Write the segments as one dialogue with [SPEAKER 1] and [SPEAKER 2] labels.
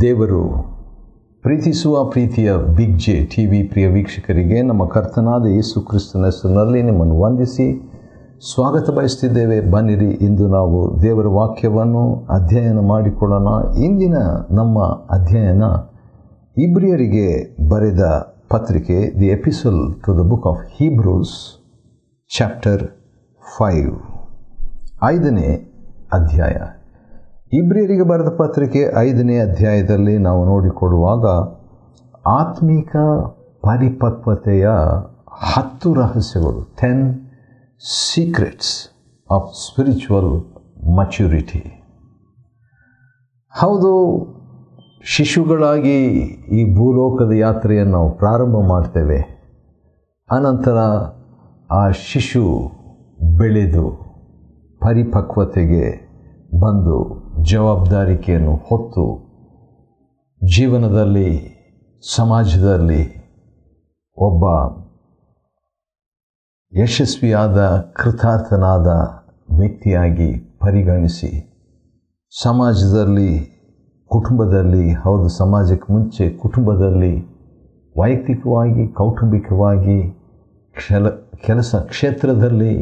[SPEAKER 1] ದೇವರು ಪ್ರೀತಿಸುವ ಪ್ರೀತಿಯ ಬಿಗ್ ಜೆ ಟಿ ವಿ ಪ್ರಿಯ ವೀಕ್ಷಕರಿಗೆ ನಮ್ಮ ಕರ್ತನಾದ ಯೇಸು ಕ್ರಿಸ್ತನ ಹೆಸರಿನಲ್ಲಿ ನಿಮ್ಮನ್ನು ವಂದಿಸಿ ಸ್ವಾಗತ ಬಯಸ್ತಿದ್ದೇವೆ. ಬನ್ನಿರಿ, ಇಂದು ನಾವು ದೇವರ ವಾಕ್ಯವನ್ನು ಅಧ್ಯಯನ ಮಾಡಿಕೊಳ್ಳೋಣ. ಇಂದಿನ ನಮ್ಮ ಅಧ್ಯಯನ ಇಬ್ರಿಯರಿಗೆ ಬರೆದ ಪತ್ರಿಕೆ, the epistle to the book of Hebrews chapter 5, 5ನೇ ಅಧ್ಯಾಯ. ಇಬ್ರಿಯರಿಗೆ ಬರೆದ ಪತ್ರಿಕೆ 5ನೇ ಅಧ್ಯಾಯದಲ್ಲಿ ನಾವು ನೋಡಿಕೊಳ್ಳುವಾಗ ಆತ್ಮಿಕ ಪರಿಪಕ್ವತೆಯ 10 ರಹಸ್ಯಗಳು, 10 ಸೀಕ್ರೆಟ್ಸ್ ಆಫ್ ಸ್ಪಿರಿಚುವಲ್ ಮ್ಯಾಚುರಿಟಿ. ಹೌದು, ಶಿಶುಗಳಾಗಿ ಈ ಭೂಲೋಕದ ಯಾತ್ರೆಯನ್ನು ನಾವು ಪ್ರಾರಂಭ ಮಾಡ್ತೇವೆ. ಅನಂತರ ಆ ಶಿಶು ಬೆಳೆದು ಪರಿಪಕ್ವತೆಗೆ ಬಂದು ಜವಾಬ್ದಾರಿಕೆಯನ್ನು ಹೊತ್ತು ಜೀವನದಲ್ಲಿ, ಸಮಾಜದಲ್ಲಿ ಒಬ್ಬ ಯಶಸ್ವಿಯಾದ, ಕೃತಾರ್ಥನಾದ ವ್ಯಕ್ತಿಯಾಗಿ ಪರಿಗಣಿಸಿ ಸಮಾಜದಲ್ಲಿ, ಕುಟುಂಬದಲ್ಲಿ, ಹೌದು ಸಮಾಜಕ್ಕೆ ಮುಂಚೆ ಕುಟುಂಬದಲ್ಲಿ, ವೈಯಕ್ತಿಕವಾಗಿ, ಕೌಟುಂಬಿಕವಾಗಿ, ಕೆಲಸ ಕ್ಷೇತ್ರದಲ್ಲಿ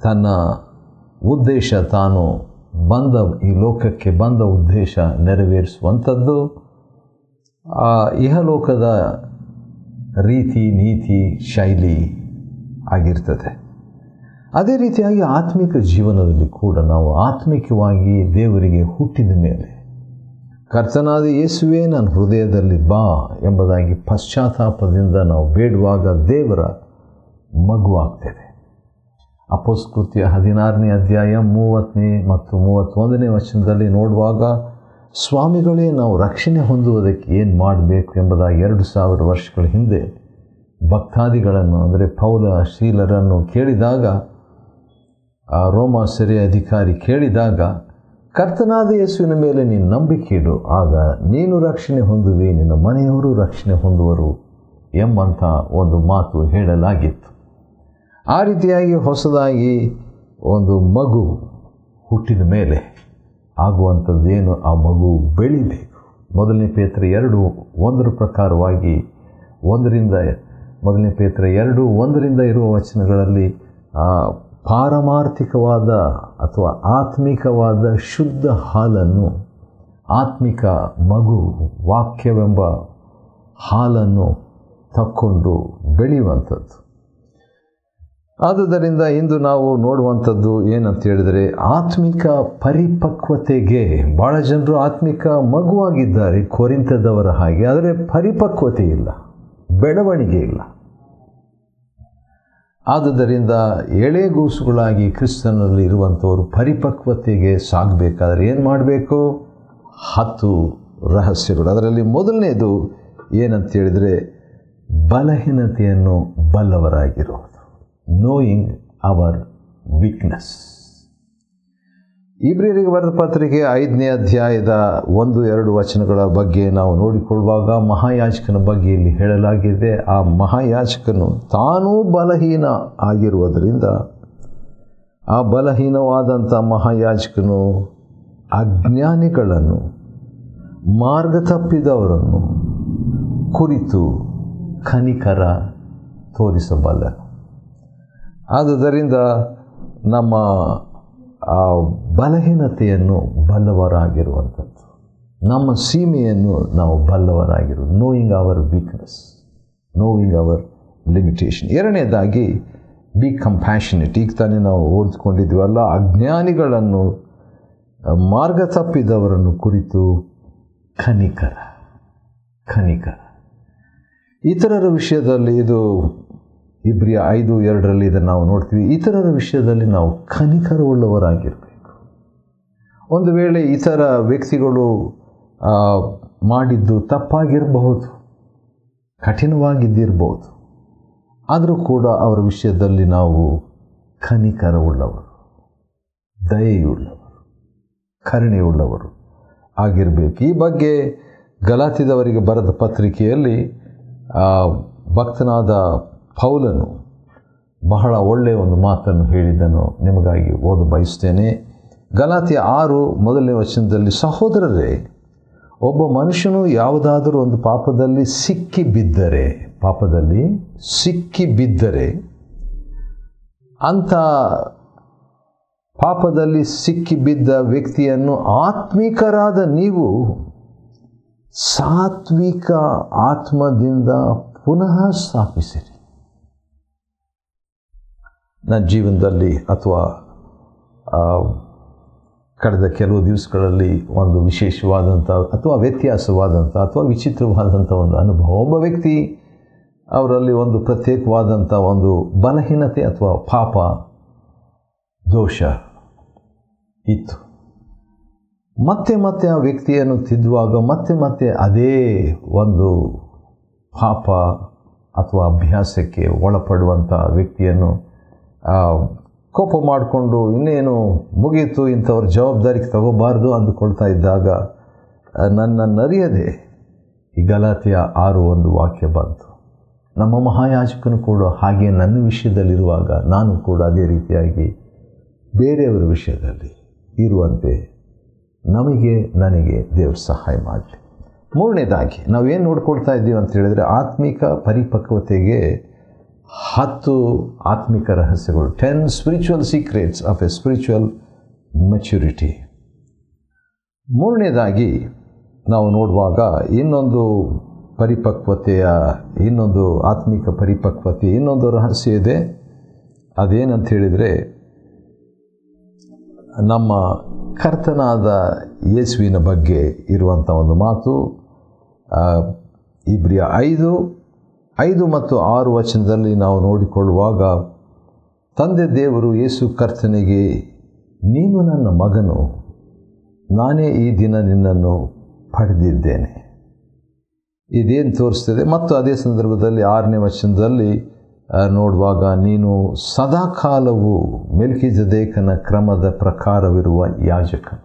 [SPEAKER 1] ತನ್ನ ಉದ್ದೇಶ, ತಾನು ಈ ಲೋಕಕ್ಕೆ ಬಂದ ಉದ್ದೇಶ ನೆರವೇರಿಸುವಂಥದ್ದು ಇಹಲೋಕದ ರೀತಿ, ನೀತಿ, ಶೈಲಿ ಆಗಿರ್ತದೆ. ಅದೇ ರೀತಿಯಾಗಿ ಆತ್ಮಿಕ ಜೀವನದಲ್ಲಿ ಕೂಡ ನಾವು ಆತ್ಮಿಕವಾಗಿ ದೇವರಿಗೆ ಹುಟ್ಟಿದ ಮೇಲೆ ಕರ್ತನಾದ ಯೇಸುವೇ ನನ್ನ ಹೃದಯದಲ್ಲಿ ಬಾ ಎಂಬುದಾಗಿ ಪಶ್ಚಾತ್ತಾಪದಿಂದ ನಾವು ಬೇಡುವಾಗ ದೇವರ ಮಗುವಾಗ್ತೇವೆ. ಅಪೊಸ್ತಲಕೃತ್ಯ 16ನೇ ಅಧ್ಯಾಯ 30ನೇ ಮತ್ತು 31ನೇ ವಚನದಲ್ಲಿ ನೋಡುವಾಗ, ಸ್ವಾಮಿಗಳೇ, ನಾವು ರಕ್ಷಣೆ ಹೊಂದುವುದಕ್ಕೆ ಏನು ಮಾಡಬೇಕು ಎಂಬುದಾಗಿ 2000 ವರ್ಷಗಳ ಹಿಂದೆ ಭಕ್ತಾದಿಗಳನ್ನು, ಅಂದರೆ ಪೌಲ ಶೀಲರನ್ನು ಕೇಳಿದಾಗ, ಆ ರೋಮ ಸೆರೆ ಅಧಿಕಾರಿ ಕೇಳಿದಾಗ, ಕರ್ತನಾದ ಯೇಸುವಿನ ಮೇಲೆ ನೀನು ನಂಬಿಕೆ ಇಡು, ಆಗ ನೀನು ರಕ್ಷಣೆ ಹೊಂದುವೆ, ನಿನ್ನ ಮನೆಯವರು ರಕ್ಷಣೆ ಹೊಂದುವರು ಎಂಬಂಥ ಒಂದು ಮಾತು ಹೇಳಲಾಗಿತ್ತು. ಆ ರೀತಿಯಾಗಿ ಹೊಸದಾಗಿ ಒಂದು ಮಗು ಹುಟ್ಟಿದ ಮೇಲೆ ಆಗುವಂಥದ್ದು ಏನು? ಆ ಮಗು ಬೆಳಿಬೇಕು. 1 ಪೇತ್ರ 2:1 ಪ್ರಕಾರವಾಗಿ 1 ಪೇತ್ರ 2:1 ಇರುವ ವಚನಗಳಲ್ಲಿ ಪಾರಮಾರ್ಥಿಕವಾದ ಅಥವಾ ಆತ್ಮಿಕವಾದ ಶುದ್ಧ ಹಾಲನ್ನು, ಆತ್ಮಿಕ ಮಗು ವಾಕ್ಯವೆಂಬ ಹಾಲನ್ನು ತಕ್ಕೊಂಡು ಬೆಳೆಯುವಂಥದ್ದು. ಆದುದರಿಂದ ಇಂದು ನಾವು ನೋಡುವಂಥದ್ದು ಏನಂತ ಹೇಳಿದರೆ, ಆತ್ಮಿಕ ಪರಿಪಕ್ವತೆಗೆ ಭಾಳ ಜನರು ಆತ್ಮಿಕ ಮಗುವಾಗಿದ್ದಾರೆ, ಕೊರಿಂಥದವರ ಹಾಗೆ. ಆದರೆ ಪರಿಪಕ್ವತೆ ಇಲ್ಲ, ಬೆಳವಣಿಗೆ ಇಲ್ಲ. ಆದುದರಿಂದ ಎಳೆಗೂಸುಗಳಾಗಿ ಕ್ರಿಸ್ತನಲ್ಲಿ ಇರುವಂಥವರು ಪರಿಪಕ್ವತೆಗೆ ಸಾಗಬೇಕಾದ್ರೆ ಏನು ಮಾಡಬೇಕು? 10 ರಹಸ್ಯಗಳು. ಅದರಲ್ಲಿ ಮೊದಲನೇದು ಏನಂತ ಹೇಳಿದರೆ, ಬಲಹೀನತೆಯನ್ನು ಬಲ್ಲವರಾಗಿರೋದು, ನೋಯಿಂಗ್ ಅವರ್ ವೀಕ್ನೆಸ್. ಇಬ್ರಿಯರಿಗೆ ಬರೆದ ಪತ್ರಿಕೆ 5ನೇ ಅಧ್ಯಾಯದ 1-2 ವಚನಗಳ ಬಗ್ಗೆ ನಾವು ನೋಡಿಕೊಳ್ಳುವಾಗ ಮಹಾಯಾಜಕನ ಬಗ್ಗೆ ಇಲ್ಲಿ ಹೇಳಲಾಗಿದೆ. ಆ ಮಹಾಯಾಜಕನು ತಾನೂ ಬಲಹೀನ ಆಗಿರುವುದರಿಂದ, ಆ ಬಲಹೀನವಾದಂಥ ಮಹಾಯಾಜಕನು ಅಜ್ಞಾನಿಗಳನ್ನು, ಮಾರ್ಗ ತಪ್ಪಿದವರನ್ನು ಕುರಿತು ಕನಿಕರ ತೋರಿಸಬಲ್ಲನು. ಆದುದರಿಂದ ನಮ್ಮ ಬಲಹೀನತೆಯನ್ನು ಬಲ್ಲವರಾಗಿರುವಂಥದ್ದು, ನಮ್ಮ ಸೀಮೆಯನ್ನು ನಾವು ಬಲ್ಲವರಾಗಿರುವುದು, knowing our weakness, knowing our limitation. ಎರಡನೇದಾಗಿ ಬಿ ಕಂಪ್ಯಾಷನೇಟ್. ಈಗ ತಾನೇ ನಾವು ಓದಿಕೊಂಡಿದ್ವಲ್ಲ, ಅಜ್ಞಾನಿಗಳನ್ನು, ಮಾರ್ಗ ತಪ್ಪಿದವರನ್ನು ಕುರಿತು ಕನಿಕರ. ಇತರರ ವಿಷಯದಲ್ಲಿ, ಇದು ಇಬ್ರಿಯ 5:2 ಇದನ್ನು ನಾವು ನೋಡ್ತೀವಿ. ಇತರರ ವಿಷಯದಲ್ಲಿ ನಾವು ಕನಿಕರವುಳ್ಳವರಾಗಿರಬೇಕು. ಒಂದು ವೇಳೆ ಇತರ ವ್ಯಕ್ತಿಗಳು ಮಾಡಿದ್ದು ತಪ್ಪಾಗಿರಬಹುದು, ಕಠಿಣವಾಗಿದ್ದಿರಬಹುದು, ಆದರೂ ಕೂಡ ಅವರ ವಿಷಯದಲ್ಲಿ ನಾವು ಕನಿಕರವುಳ್ಳವರು, ದಯೆಯುಳ್ಳವರು, ಕರುಣೆಯುಳ್ಳವರು ಆಗಿರಬೇಕು. ಈ ಬಗ್ಗೆ ಗಲಾತ್ಯದವರಿಗೆ ಬರೆದ ಪತ್ರಿಕೆಯಲ್ಲಿ ಭಕ್ತನಾದ ಪೌಲನು ಬಹಳ ಒಳ್ಳೆಯ ಒಂದು ಮಾತನ್ನು ಹೇಳಿದ್ದನ್ನು ನಿಮಗಾಗಿ ಓದ ಬಯಸ್ತೇನೆ. ಗಲಾತ್ಯ 6 ಮೊದಲನೇ ವಚನದಲ್ಲಿ, ಸಹೋದರರೇ, ಒಬ್ಬ ಮನುಷ್ಯನು ಯಾವುದಾದರೂ ಒಂದು ಪಾಪದಲ್ಲಿ ಸಿಕ್ಕಿ ಬಿದ್ದರೆ ಅಂಥ ಪಾಪದಲ್ಲಿ ಸಿಕ್ಕಿಬಿದ್ದ ವ್ಯಕ್ತಿಯನ್ನು ಆತ್ಮಿಕರಾದ ನೀವು ಸಾತ್ವಿಕ ಆತ್ಮದಿಂದ ಪುನಃ ಸ್ಥಾಪಿಸಿರಿ. ನನ್ನ ಜೀವನದಲ್ಲಿ ಅಥವಾ ಕಳೆದ ಕೆಲವು ದಿವಸಗಳಲ್ಲಿ ಒಂದು ವಿಶೇಷವಾದಂಥ ಅಥವಾ ವ್ಯತ್ಯಾಸವಾದಂಥ ಅಥವಾ ವಿಚಿತ್ರವಾದಂಥ ಒಂದು ಅನುಭವ. ಒಬ್ಬ ವ್ಯಕ್ತಿ ಅವರಲ್ಲಿ ಒಂದು ಪ್ರತ್ಯೇಕವಾದಂಥ ಒಂದು ಬಲಹೀನತೆ ಅಥವಾ ಪಾಪ ದೋಷ ಇತ್ತು. ಮತ್ತೆ ಆ ವ್ಯಕ್ತಿಯನ್ನು ತಿದ್ದುವಾಗ ಮತ್ತೆ ಅದೇ ಒಂದು ಪಾಪ ಅಥವಾ ಅಭ್ಯಾಸಕ್ಕೆ ಒಳಪಡುವಂಥ ವ್ಯಕ್ತಿಯನ್ನು ಕೋಪ ಮಾಡಿಕೊಂಡು ಇನ್ನೇನು ಮುಗೀತು, ಇಂಥವ್ರ ಜವಾಬ್ದಾರಿಗೆ ತಗೋಬಾರ್ದು ಅಂದುಕೊಳ್ತಾ ಇದ್ದಾಗ ನನ್ನರಿಯದೆ ಈ ಗಲಾತ್ಯ 6:1 ವಾಕ್ಯ ಬಂತು. ನಮ್ಮ ಮಹಾಯಾಜಕನು ಕೂಡ ಹಾಗೆ ನನ್ನ ವಿಷಯದಲ್ಲಿರುವಾಗ ನಾನು ಕೂಡ ಅದೇ ರೀತಿಯಾಗಿ ಬೇರೆಯವರ ವಿಷಯದಲ್ಲಿ ಇರುವಂತೆ ನನಗೆ ದೇವರು ಸಹಾಯ ಮಾಡಲಿ. ಮೂರನೇದಾಗಿ ನಾವೇನು ನೋಡ್ಕೊಳ್ತಾ ಇದ್ದೀವಿ ಅಂತ ಹೇಳಿದರೆ ಆತ್ಮಿಕ ಪರಿಪಕ್ವತೆಗೆ 10 ಆತ್ಮಿಕ ರಹಸ್ಯಗಳು, 10 spiritual secrets of A spiritual maturity. ಮೂರನೇದಾಗಿ ನಾವು ನೋಡುವಾಗ ಇನ್ನೊಂದು ಆತ್ಮಿಕ ಪರಿಪಕ್ವತೆ ಇನ್ನೊಂದು ರಹಸ್ಯ ಇದೆ. ಅದೇನಂತ ಹೇಳಿದರೆ ನಮ್ಮ ಕರ್ತನಾದ ಯೇಸುವಿನ ಬಗ್ಗೆ ಇರುವಂಥ ಒಂದು ಮಾತು. ಇಬ್ರಿಯ 5 ಮತ್ತು 6 ವಚನದಲ್ಲಿ ನಾವು ನೋಡಿಕೊಳ್ಳುವಾಗ ತಂದೆ ದೇವರು ಯೇಸು ಕರ್ತನಿಗೆ, ನೀನು ನನ್ನ ಮಗನು, ನಾನೇ ಈ ದಿನ ನಿನ್ನನ್ನು ಪಡೆದಿದ್ದೇನೆ. ಇದೇನು ತೋರಿಸ್ತದೆ? ಮತ್ತು ಅದೇ ಸಂದರ್ಭದಲ್ಲಿ 6ನೇ ವಚನದಲ್ಲಿ ನೋಡುವಾಗ, ನೀನು ಸದಾಕಾಲವು ಮೆಲ್ಕಿಜೆದೇಕನ ಕ್ರಮದ ಪ್ರಕಾರವಿರುವ ಯಾಜಕನು.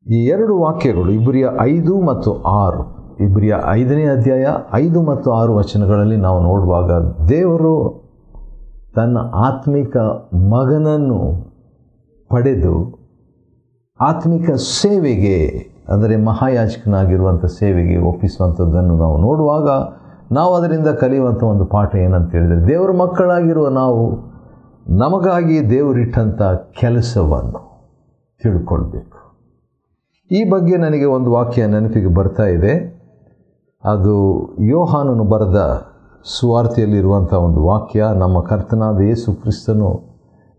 [SPEAKER 1] ಈ 2 ವಾಕ್ಯಗಳು ಇಬ್ರಿಯ 5 ಮತ್ತು 6, ಇಬ್ರಿಯ 5ನೇ ಅಧ್ಯಾಯ 5 ಮತ್ತು 6 ವಚನಗಳಲ್ಲಿ ನಾವು ನೋಡುವಾಗ ದೇವರು ತನ್ನ ಆತ್ಮಿಕ ಮಗನನ್ನು ಪಡೆದು ಆತ್ಮಿಕ ಸೇವೆಗೆ, ಅಂದರೆ ಮಹಾಯಾಜಕನಾಗಿರುವಂಥ ಸೇವೆಗೆ ಒಪ್ಪಿಸುವಂಥದ್ದನ್ನು ನಾವು ನೋಡುವಾಗ ನಾವು ಅದರಿಂದ ಕಲಿಯುವಂಥ ಒಂದು ಪಾಠ ಏನಂತ ಹೇಳಿದರೆ, ದೇವರ ಮಕ್ಕಳಾಗಿರುವ ನಾವು ನಮಗಾಗಿ ದೇವರಿಟ್ಟಂಥ ಕೆಲಸವನ್ನು ತಿಳ್ಕೊಳ್ಬೇಕು. ಈ ಬಗ್ಗೆ ನನಗೆ ಒಂದು ವಾಕ್ಯ ನೆನಪಿಗೆ ಬರ್ತಾ ಇದೆ. ಅದು ಯೋಹಾನನು ಬರೆದ ಸುವಾರ್ತೆಯಲ್ಲಿರುವಂಥ ಒಂದು ವಾಕ್ಯ. ನಮ್ಮ ಕರ್ತನಾದ ಯೇಸು ಕ್ರಿಸ್ತನು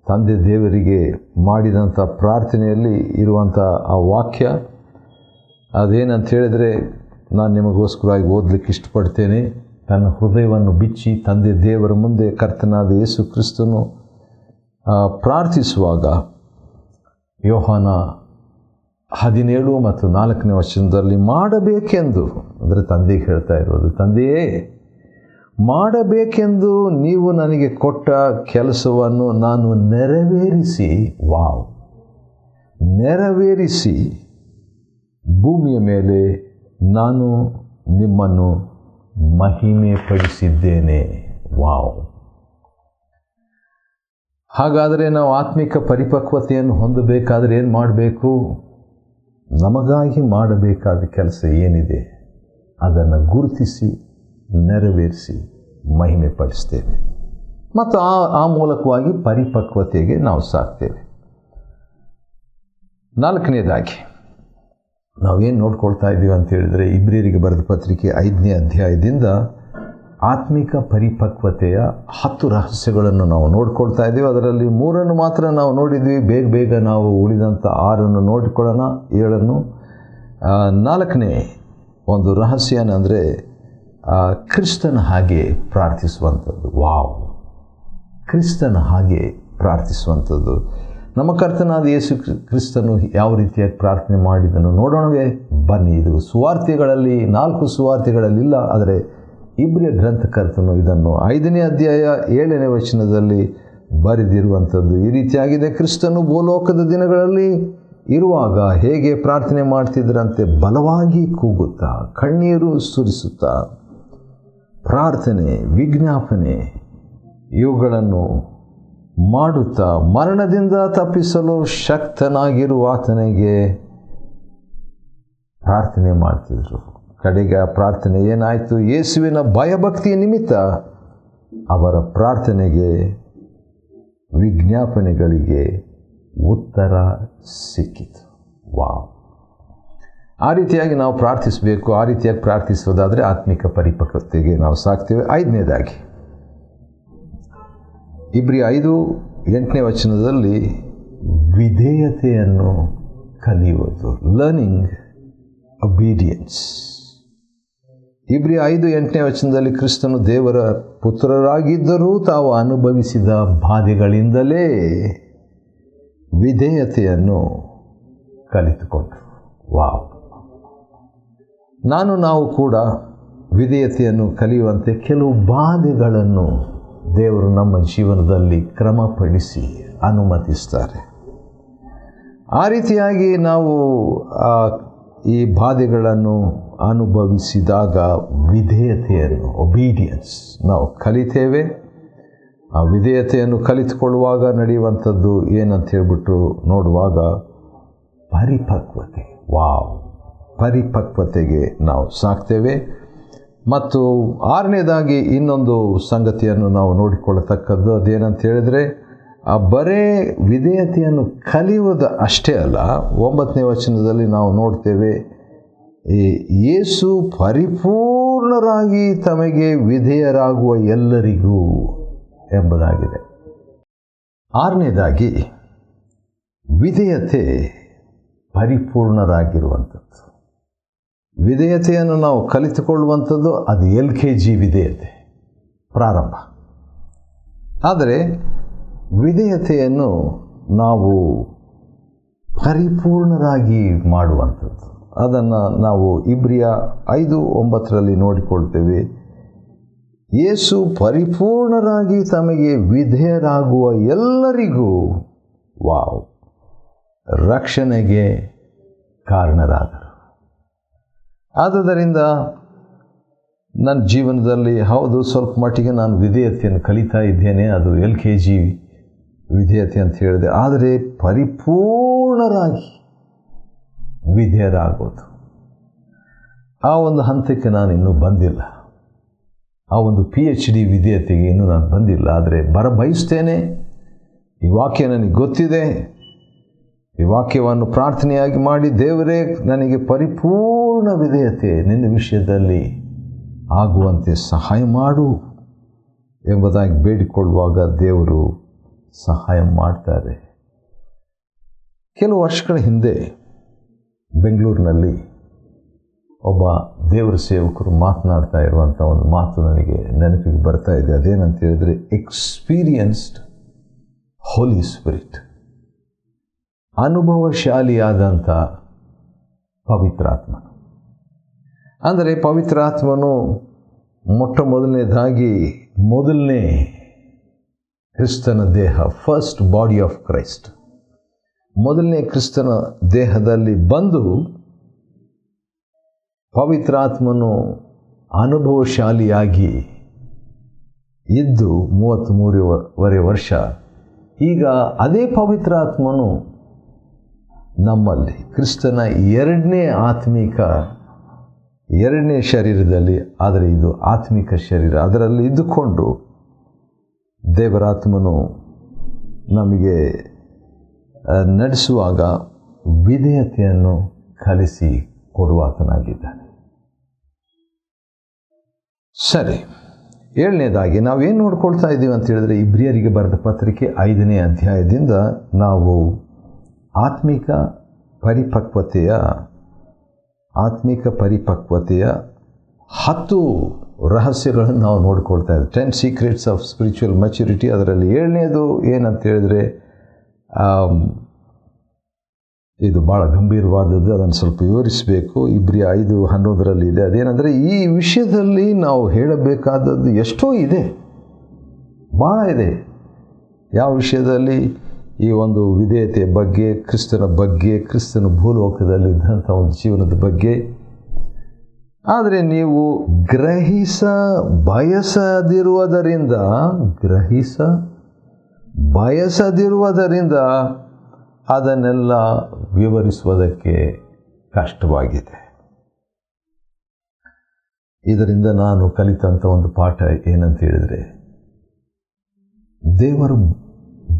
[SPEAKER 1] ತಂದೆ ದೇವರಿಗೆ ಮಾಡಿದಂಥ ಪ್ರಾರ್ಥನೆಯಲ್ಲಿ ಇರುವಂಥ ಆ ವಾಕ್ಯ. ಅದೇನಂತ ಹೇಳಿದರೆ, ನಾನು ನಿಮಗೋಸ್ಕರವಾಗಿ ಓದಲಿಕ್ಕೆ ಇಷ್ಟಪಡ್ತೇನೆ. ತನ್ನ ಹೃದಯವನ್ನು ಬಿಚ್ಚಿ ತಂದೆ ದೇವರ ಮುಂದೆ ಕರ್ತನಾದ ಯೇಸು ಕ್ರಿಸ್ತನು ಪ್ರಾರ್ಥಿಸುವಾಗ ಯೋಹಾನ 17 ಮತ್ತು 4ನೇ ವಚನದಲ್ಲಿ ಮಾಡಬೇಕೆಂದು, ಅಂದರೆ ತಂದೆಗೆ ಹೇಳ್ತಾ ಇರೋದು, ತಂದೆಯೇ ಮಾಡಬೇಕೆಂದು ನೀವು ನನಗೆ ಕೊಟ್ಟ ಕೆಲಸವನ್ನು ನಾನು ನೆರವೇರಿಸಿ ಭೂಮಿಯ ಮೇಲೆ ನಾನು ನಿಮ್ಮನ್ನು ಮಹಿಮೆ ಪಡಿಸಿದ್ದೇನೆ. ಹಾಗಾದರೆ ನಾವು ಆತ್ಮಿಕ ಪರಿಪಕ್ವತೆಯನ್ನು ಹೊಂದಬೇಕಾದರೆ ಏನು ಮಾಡಬೇಕು? ನಮಗಾಗಿ ಮಾಡಬೇಕಾದ ಕೆಲಸ ಏನಿದೆ ಅದನ್ನು ಗುರುತಿಸಿ ನೆರವೇರಿಸಿ ಮಹಿಮೆ ಪಡಿಸ್ತೇವೆ ಮತ್ತು ಆ ಮೂಲಕವಾಗಿ ಪರಿಪಕ್ವತೆಗೆ ನಾವು ಸಾಕ್ತೇವೆ. 4ನೇದಾಗಿ ನಾವೇನು ನೋಡ್ಕೊಳ್ತಾ ಇದ್ದೀವಿ ಅಂತ ಹೇಳಿದರೆ, ಇಬ್ರಿಯರಿಗೆ ಬರೆದ ಪತ್ರಿಕೆ 5ನೇ ಅಧ್ಯಾಯದಿಂದ ಆತ್ಮಿಕ ಪರಿಪಕ್ವತೆಯ 10 ರಹಸ್ಯಗಳನ್ನು ನಾವು ನೋಡ್ಕೊಳ್ತಾ ಇದ್ದೀವಿ. ಅದರಲ್ಲಿ 3 ಮಾತ್ರ ನಾವು ನೋಡಿದ್ವಿ. ಬೇಗ ನಾವು ಉಳಿದಂಥ 6 ನೋಡಿಕೊಳ್ಳೋಣ, 7. 4ನೇ ಒಂದು ರಹಸ್ಯ ಅಂದರೆ ಕ್ರಿಸ್ತನ ಹಾಗೆ ಪ್ರಾರ್ಥಿಸುವಂಥದ್ದು. ಕ್ರಿಸ್ತನ ಹಾಗೆ ಪ್ರಾರ್ಥಿಸುವಂಥದ್ದು. ನಮ್ಮ ಕರ್ತನಾದ ಯೇಸು ಕ್ರಿಸ್ತನು ಯಾವ ರೀತಿಯಾಗಿ ಪ್ರಾರ್ಥನೆ ಮಾಡಿದನು ನೋಡೋಣವೇ ಬನ್ನಿ. ಇದು ಸುವಾರ್ತೆಗಳಲ್ಲಿ 4 ಸುವಾರ್ತೆಗಳಲ್ಲಿಲ್ಲ, ಆದರೆ ಇಬ್ರಿಯ ಗ್ರಂಥಕರ್ತನು ಇದನ್ನು 5ನೇ ಅಧ್ಯಾಯ 7ನೇ ವಚನದಲ್ಲಿ ಬರೆದಿರುವಂಥದ್ದು ಈ ರೀತಿಯಾಗಿದೆ. ಕ್ರಿಸ್ತನು ಭೂಲೋಕದ ದಿನಗಳಲ್ಲಿ ಇರುವಾಗ ಹೇಗೆ ಪ್ರಾರ್ಥನೆ ಮಾಡ್ತಿದ್ರಂತೆ, ಬಲವಾಗಿ ಕೂಗುತ್ತಾ, ಕಣ್ಣೀರು ಸುರಿಸುತ್ತಾ, ಪ್ರಾರ್ಥನೆ, ವಿಜ್ಞಾಪನೆ ಇವುಗಳನ್ನು ಮಾಡುತ್ತಾ ಮರಣದಿಂದ ತಪ್ಪಿಸಲು ಶಕ್ತನಾಗಿರುವ ಆತನಿಗೆ ಪ್ರಾರ್ಥನೆ ಮಾಡ್ತಿದ್ರು. ಕಡೆಗೆ ಆ ಪ್ರಾರ್ಥನೆ ಏನಾಯಿತು? ಯೇಸುವಿನ ಭಯಭಕ್ತಿಯ ನಿಮಿತ್ತ ಅವರ ಪ್ರಾರ್ಥನೆಗೆ, ವಿಜ್ಞಾಪನೆಗಳಿಗೆ ಉತ್ತರ ಸಿಕ್ಕಿತು. ವಾವ್! ಆ ರೀತಿಯಾಗಿ ನಾವು ಪ್ರಾರ್ಥಿಸಬೇಕು. ಆ ರೀತಿಯಾಗಿ ಪ್ರಾರ್ಥಿಸೋದಾದರೆ ಆತ್ಮಿಕ ಪರಿಪಕ್ವತೆಗೆ ನಾವು ಸಾಕ್ತೇವೆ. 5ನೇದಾಗಿ ಇಬ್ರಿಯ 5:8 ವಿಧೇಯತೆಯನ್ನು ಕಲಿಯುವುದು, ಲರ್ನಿಂಗ್ ಒಬೀಡಿಯನ್ಸ್. ಇಬ್ರಿಯ 5:8 ಕ್ರಿಸ್ತನು ದೇವರ ಪುತ್ರರಾಗಿದ್ದರೂ ತಾವು ಅನುಭವಿಸಿದ ಬಾಧೆಗಳಿಂದಲೇ ವಿಧೇಯತೆಯನ್ನು ಕಲಿತುಕೊಂಡರು. ವಾವ್! ನಾವು ಕೂಡ ವಿಧೇಯತೆಯನ್ನು ಕಲಿಯುವಂತೆ ಕೆಲವು ಬಾಧೆಗಳನ್ನು ದೇವರು ನಮ್ಮ ಜೀವನದಲ್ಲಿ ಕ್ರಮಪಡಿಸಿ ಅನುಮತಿಸ್ತಾರೆ. ಆ ರೀತಿಯಾಗಿ ನಾವು ಈ ಬಾಧೆಗಳನ್ನು ಅನುಭವಿಸಿದಾಗ ವಿಧೇಯತೆಯನ್ನು, ಒಬೀಡಿಯನ್ಸ್, ನಾವು ಕಲಿತೇವೆ. ಆ ವಿಧೇಯತೆಯನ್ನು ಕಲಿತುಕೊಳ್ಳುವಾಗ ನಡೆಯುವಂಥದ್ದು ಏನಂತ ಹೇಳ್ಬಿಟ್ಟು ನೋಡುವಾಗ ಪರಿಪಕ್ವತೆ. ವಾವ್! ಪರಿಪಕ್ವತೆಗೆ ನಾವು ಸಾಕ್ತೇವೆ. ಮತ್ತು 6ನೇದಾಗಿ ಇನ್ನೊಂದು ಸಂಗತಿಯನ್ನು ನಾವು ನೋಡಿಕೊಳ್ಳತಕ್ಕದ್ದು ಅದೇನಂತ ಹೇಳಿದರೆ, ಆ ಬರೇ ವಿಧೇಯತೆಯನ್ನು ಕಲಿಯುವುದು ಅಷ್ಟೇ ಅಲ್ಲ. 9ನೇ ನಾವು ನೋಡ್ತೇವೆ, ಯೇಸು ಪರಿಪೂರ್ಣರಾಗಿ ತಮಗೆ ವಿಧೇಯರಾಗುವ ಎಲ್ಲರಿಗೂ ಎಂಬುದಾಗಿದೆ. 6ನೇದಾಗಿ ವಿಧೇಯತೆ ಪರಿಪೂರ್ಣರಾಗಿರುವಂಥದ್ದು. ವಿಧೇಯತೆಯನ್ನು ನಾವು ಕಲಿತುಕೊಳ್ಳುವಂಥದ್ದು ಅದು LKG ವಿಧೇಯತೆ, ಪ್ರಾರಂಭ. ಆದರೆ ವಿಧೇಯತೆಯನ್ನು ನಾವು ಪರಿಪೂರ್ಣರಾಗಿ ಮಾಡುವಂಥದ್ದು, ಅದನ್ನು ನಾವು ಇಬ್ರಿಯ 5:9 ನೋಡಿಕೊಳ್ತೇವೆ. ಯೇಸು ಪರಿಪೂರ್ಣರಾಗಿ ತಮಗೆ ವಿಧೇಯರಾಗುವ ಎಲ್ಲರಿಗೂ ವಾವ್ ರಕ್ಷಣೆಗೆ ಕಾರಣರಾದರು. ಆದುದರಿಂದ ನನ್ನ ಜೀವನದಲ್ಲಿ ಹೌದು, ಸ್ವಲ್ಪ ಮಟ್ಟಿಗೆ ನಾನು ವಿಧೇಯತೆಯನ್ನು ಕಲಿತಾ ಇದ್ದೇನೆ, ಅದು LKG ವಿಧೇಯತೆ ಅಂತ ಹೇಳಿದೆ. ಆದರೆ ಪರಿಪೂರ್ಣರಾಗಿ ವಿಧೇಯರಾಗೋದು, ಆ ಒಂದು ಹಂತಕ್ಕೆ ನಾನು ಇನ್ನೂ ಬಂದಿಲ್ಲ. ಆ ಒಂದು PhD ವಿಧೇಯತೆಗೆ ಇನ್ನೂ ನಾನು ಬಂದಿಲ್ಲ. ಆದರೆ ಬಯಸ್ತೇನೆ. ಈ ವಾಕ್ಯ ನನಗೆ ಗೊತ್ತಿದೆ. ಈ ವಾಕ್ಯವನ್ನು ಪ್ರಾರ್ಥನೆಯಾಗಿ ಮಾಡಿ, ದೇವರೇ ನನಗೆ ಪರಿಪೂರ್ಣ ವಿಧೇಯತೆ ನಿನ್ನ ವಿಷಯದಲ್ಲಿ ಆಗುವಂತೆ ಸಹಾಯ ಮಾಡು ಎಂಬುದಾಗಿ ಬೇಡಿಕೊಳ್ಳುವಾಗ ದೇವರು ಸಹಾಯ ಮಾಡ್ತಾರೆ. ಕೆಲವು ವರ್ಷಗಳ ಹಿಂದೆ ಬೆಂಗಳೂರಿನಲ್ಲಿ ಒಬ್ಬ ದೇವರ ಸೇವಕರು ಮಾತನಾಡ್ತಾ ಇರುವಂಥ ಒಂದು ಮಾತು ನನಗೆ ನೆನಪಿಗೆ ಬರ್ತಾ ಇದೆ. ಅದೇನಂತ ಹೇಳಿದರೆ, ಎಕ್ಸ್ಪೀರಿಯನ್ಸ್ಡ್ ಹೋಲಿ ಸ್ಪಿರಿಟ್, ಅನುಭವಶಾಲಿಯಾದಂಥ ಪವಿತ್ರಾತ್ಮನು. ಅಂದರೆ ಪವಿತ್ರಾತ್ಮನು ಮೊದಲನೇ ಕ್ರಿಸ್ತನ ದೇಹ, ಫಸ್ಟ್ ಬಾಡಿ ಆಫ್ ಕ್ರೈಸ್ಟ್, ಮೊದಲನೇ ಕ್ರಿಸ್ತನ ದೇಹದಲ್ಲಿ ಬಂದು ಪವಿತ್ರಾತ್ಮನು ಅನುಭವಶಾಲಿಯಾಗಿ ಇದ್ದು 33 ವರ್ಷ. ಈಗ ಅದೇ ಪವಿತ್ರಾತ್ಮನು ನಮ್ಮಲ್ಲಿ ಕ್ರಿಸ್ತನ ಎರಡನೇ ಶರೀರದಲ್ಲಿ, ಆದರೆ ಇದು ಆತ್ಮಿಕ ಶರೀರ, ಅದರಲ್ಲಿ ಇದ್ದುಕೊಂಡು ದೇವರಾತ್ಮನು ನಮಗೆ ನಡೆಸುವಾಗ ವಿಧೇಯತೆಯನ್ನು ಕಲಿಸಿ ಕೊಡುವಾತನಾಗಿದ್ದಾನೆ. ಸರಿ, 7ನೇದಾಗಿ ನಾವೇನು ನೋಡ್ಕೊಳ್ತಾ ಇದ್ದೀವಿ ಅಂತ ಹೇಳಿದ್ರೆ, ಇಬ್ರಿಯರಿಗೆ ಬರೆದ ಪತ್ರಿಕೆ 5ನೇ ಅಧ್ಯಾಯದಿಂದ ನಾವು ಆತ್ಮಿಕ ಪರಿಪಕ್ವತೆಯ 10 ರಹಸ್ಯಗಳನ್ನು ನಾವು ನೋಡ್ಕೊಳ್ತಾ ಇದ್ದೀವಿ. 10 ಸೀಕ್ರೆಟ್ಸ್ ಆಫ್ ಸ್ಪಿರಿಚುವಲ್ ಮೆಚುರಿಟಿ. ಅದರಲ್ಲಿ 7ನೇದು ಏನಂತ ಹೇಳಿದರೆ, ಇದು ಭಾಳ ಗಂಭೀರವಾದದ್ದು, ಅದನ್ನು ಸ್ವಲ್ಪ ವಿವರಿಸಬೇಕು. ಇಬ್ರಿಯ 5:11 ಇದೆ. ಅದೇನೆಂದರೆ, ಈ ವಿಷಯದಲ್ಲಿ ನಾವು ಹೇಳಬೇಕಾದದ್ದು ಎಷ್ಟೋ ಇದೆ, ಭಾಳ ಇದೆ. ಯಾವ ವಿಷಯದಲ್ಲಿ? ಈ ಒಂದು ವಿಧೇಯತೆಯ ಬಗ್ಗೆ, ಕ್ರಿಸ್ತನ ಬಗ್ಗೆ, ಕ್ರಿಸ್ತನ ಭೂಲೋಕದಲ್ಲಿದ್ದಂಥ ಒಂದು ಜೀವನದ ಬಗ್ಗೆ. ಆದರೆ ನೀವು ಗ್ರಹಿಸ ಬಯಸದಿರುವುದರಿಂದ ಅದನ್ನೆಲ್ಲ ವಿವರಿಸುವುದಕ್ಕೆ ಕಷ್ಟವಾಗಿದೆ. ಇದರಿಂದ ನಾನು ಕಲಿತಂಥ ಒಂದು ಪಾಠ ಏನಂತ ಹೇಳಿದರೆ, ದೇವರು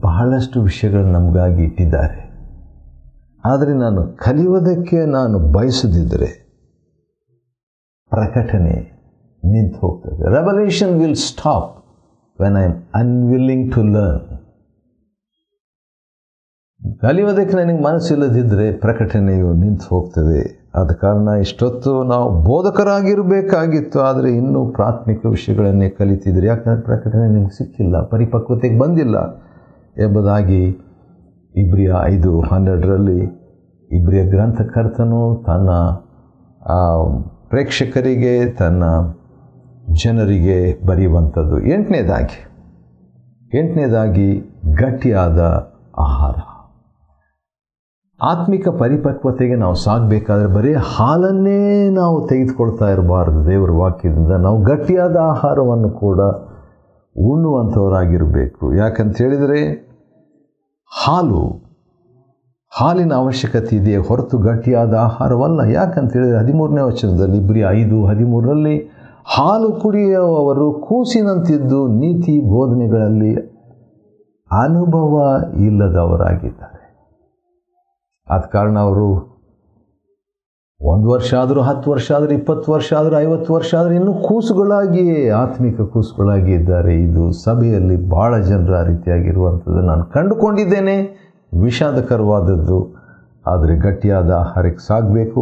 [SPEAKER 1] ಬಹಳಷ್ಟು ವಿಷಯಗಳನ್ನು ನಮಗಾಗಿ ಇಟ್ಟಿದ್ದಾರೆ. ಆದರೆ ನಾನು ಕಲಿಯುವುದಕ್ಕೆ ನಾನು ಬಯಸದಿದ್ದರೆ ಪ್ರಕಟಣೆ ನಿಂತು ಹೋಗ್ತದೆ. Revolution will stop when I am unwilling to learn. ಕಲಿಯೋದಕ್ಕೆ ನನಗೆ ಮನಸ್ಸಿಲ್ಲದಿದ್ದರೆ ಪ್ರಕಟಣೆಯು ನಿಂತು ಹೋಗ್ತದೆ. ಆದ ಕಾರಣ ಇಷ್ಟೊತ್ತು ನಾವು ಬೋಧಕರಾಗಿರಬೇಕಾಗಿತ್ತು, ಆದರೆ ಇನ್ನೂ ಪ್ರಾಥಮಿಕ ವಿಷಯಗಳನ್ನೇ ಕಲಿತಿದ್ರೆ. ಯಾಕಂದರೆ ಪ್ರಕಟಣೆ ನಿಮಗೆ ಸಿಕ್ಕಿಲ್ಲ, ಪರಿಪಕ್ವತೆಗೆ ಬಂದಿಲ್ಲ ಎಂಬುದಾಗಿ ಇಬ್ರಿಯ 5:12 ಇಬ್ರಿಯ ಗ್ರಂಥಕರ್ತನು ತನ್ನ ಪ್ರೇಕ್ಷಕರಿಗೆ, ತನ್ನ ಜನರಿಗೆ ಬರೆಯುವಂಥದ್ದು. ಎಂಟನೇದಾಗಿ ಗಟ್ಟಿಯಾದ ಆಹಾರ. ಆತ್ಮಿಕ ಪರಿಪಕ್ವತೆಗೆ ನಾವು ಸಾಗಬೇಕಾದ್ರೆ ಬರೀ ಹಾಲನ್ನೇ ನಾವು ತೆಗೆದುಕೊಳ್ತಾ ಇರಬಾರ್ದು. ದೇವರ ವಾಕ್ಯದಿಂದ ನಾವು ಗಟ್ಟಿಯಾದ ಆಹಾರವನ್ನು ಕೂಡ ಉಣ್ಣುವಂಥವರಾಗಿರಬೇಕು. ಯಾಕಂತ ಹೇಳಿದರೆ ಹಾಲಿನ ಅವಶ್ಯಕತೆ ಇದೆಯೇ ಹೊರತು ಗಟ್ಟಿಯಾದ ಆಹಾರವಲ್ಲ. ಯಾಕಂತ ಹೇಳಿದರೆ 13ನೇ ವಚನದಲ್ಲಿ ಇಬ್ರಿಯ 5:13 ಹಾಲು ಕುಡಿಯುವವರು ಕೂಸಿನಂತಿದ್ದು ನೀತಿ ಬೋಧನೆಗಳಲ್ಲಿ ಅನುಭವ ಇಲ್ಲದವರಾಗಿದ್ದಾರೆ. ಆದ ಕಾರಣ ಅವರು 1 ವರ್ಷ ಆದರೂ, 10 ವರ್ಷ ಆದರೂ, 20 ವರ್ಷ ಆದರೂ, 50 ವರ್ಷ ಆದರೂ ಇನ್ನೂ ಕೂಸುಗಳಾಗಿಯೇ, ಆತ್ಮಿಕ ಕೂಸುಗಳಾಗಿ ಇದ್ದಾರೆ. ಇದು ಸಭೆಯಲ್ಲಿ ಭಾಳ ಜನರ ರೀತಿಯಾಗಿರುವಂಥದ್ದು ನಾನು ಕಂಡುಕೊಂಡಿದ್ದೇನೆ. ವಿಷಾದಕರವಾದದ್ದು. ಆದರೆ ಗಟ್ಟಿಯಾದ ಆಹಾರಕ್ಕೆ ಸಾಗಬೇಕು.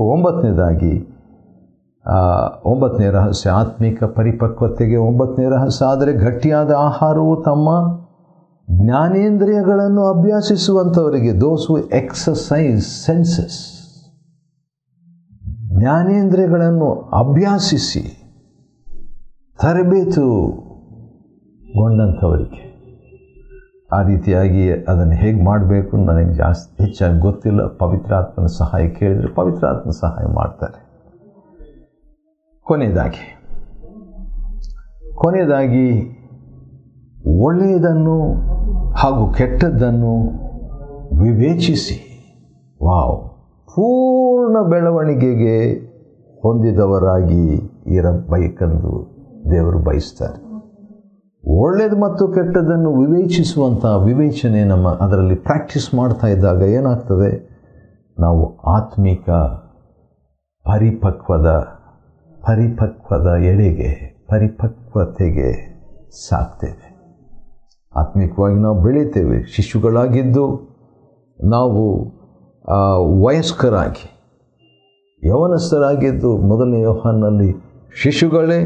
[SPEAKER 1] 9ನೇ ರಹಸ್ಯ ಆತ್ಮಿಕ ಪರಿಪಕ್ವತೆಗೆ 9ನೇ ರಹಸ್ಯ. ಆದರೆ ಗಟ್ಟಿಯಾದ ಆಹಾರವು ತಮ್ಮ ಜ್ಞಾನೇಂದ್ರಿಯಗಳನ್ನು ಅಭ್ಯಾಸಿಸುವಂಥವರಿಗೆ, ದೋಸ್ ಹೂ ಎಕ್ಸಸೈಸ್ ಸೆನ್ಸಸ್, ಜ್ಞಾನೇಂದ್ರಿಯಗಳನ್ನು ಅಭ್ಯಾಸಿಸಿ ತರಬೇತುಗೊಂಡಂಥವರಿಗೆ. ಆ ರೀತಿಯಾಗಿ ಅದನ್ನು ಹೇಗೆ ಮಾಡಬೇಕು ನನಗೆ ಹೆಚ್ಚಾಗಿ ಗೊತ್ತಿಲ್ಲ. ಪವಿತ್ರಾತ್ಮನ ಸಹಾಯ ಕೇಳಿದರೆ ಪವಿತ್ರಾತ್ಮನ ಸಹಾಯ ಮಾಡ್ತಾರೆ. ಕೊನೆಯದಾಗಿ ಒಳ್ಳೆಯದನ್ನು ಹಾಗೂ ಕೆಟ್ಟದ್ದನ್ನು ವಿವೇಚಿಸಿ ಪೂರ್ಣ ಬೆಳವಣಿಗೆಗೆ ಹೊಂದಿದವರಾಗಿ ಇರಬೇಕೆಂದು ದೇವರು ಬಯಸ್ತಾರೆ. ಒಳ್ಳೆಯದು ಮತ್ತು ಕೆಟ್ಟದ್ದನ್ನು ವಿವೇಚಿಸುವಂಥ ವಿವೇಚನೆ ಅದರಲ್ಲಿ ಪ್ರಾಕ್ಟೀಸ್ ಮಾಡ್ತಾ ಇದ್ದಾಗ ಏನಾಗ್ತದೆ, ನಾವು ಆತ್ಮಿಕ ಪರಿಪಕ್ವದ ಎಡೆಗೆ, ಪರಿಪಕ್ವತೆಗೆ ಸಾಗ್ತೇವೆ. ಆತ್ಮಿಕವಾಗಿ ನಾವು ಬೆಳೀತೇವೆ. ಶಿಶುಗಳಾಗಿದ್ದು ನಾವು ವಯಸ್ಕರಾಗಿ, ಯವನಸ್ಥರಾಗಿದ್ದು 1ನೇ ಯೋಹಾನನಲ್ಲಿ ಶಿಶುಗಳೇ,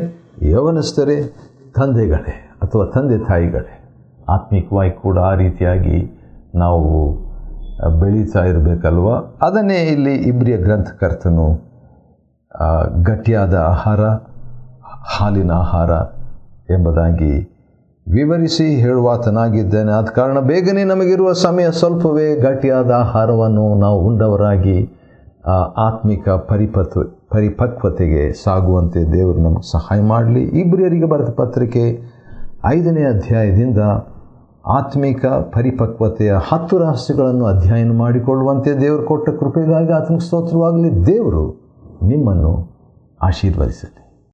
[SPEAKER 1] ಯವನಸ್ಥರೇ, ತಂದೆಗಳೇ ಅಥವಾ ತಂದೆ ತಾಯಿಗಳೇ. ಆತ್ಮಿಕವಾಗಿ ಕೂಡ ಆ ರೀತಿಯಾಗಿ ನಾವು ಬೆಳೀತಾ ಇರಬೇಕಲ್ವ. ಅದನ್ನೇ ಇಲ್ಲಿ ಇಬ್ರಿಯ ಗ್ರಂಥಕರ್ತನು ಗಟ್ಟಿಯಾದ ಆಹಾರ, ಹಾಲಿನ ಆಹಾರ ಎಂಬುದಾಗಿ ವಿವರಿಸಿ ಹೇಳುವಾತನಾಗಿದ್ದೇನೆ. ಆದ ಕಾರಣ ಬೇಗನೆ ನಮಗಿರುವ ಸಮಯ ಸ್ವಲ್ಪವೇ. ಗಟ್ಟಿಯಾದ ಆಹಾರವನ್ನು ನಾವು ಉಂಡವರಾಗಿ ಆತ್ಮಿಕ ಪರಿಪಕ್ವತೆಗೆ ಸಾಗುವಂತೆ ದೇವರು ನಮಗೆ ಸಹಾಯ ಮಾಡಲಿ. ಇಬ್ರಿಯರಿಗೆ ಬರೆದ ಪತ್ರಿಕೆ 5ನೇ ಅಧ್ಯಾಯದಿಂದ ಆತ್ಮಿಕ ಪರಿಪಕ್ವತೆಯ 10 ರಹಸ್ಯಗಳನ್ನು ಅಧ್ಯಯನ ಮಾಡಿಕೊಳ್ಳುವಂತೆ ದೇವರು ಕೊಟ್ಟ ಕೃಪೆಗಾಗಿ ಆತನಿಗೆ ಸ್ತೋತ್ರವಾಗಲಿ. ದೇವರು ನಿಮ್ಮನ್ನು ಆಶೀರ್ವದಿಸಲಿ.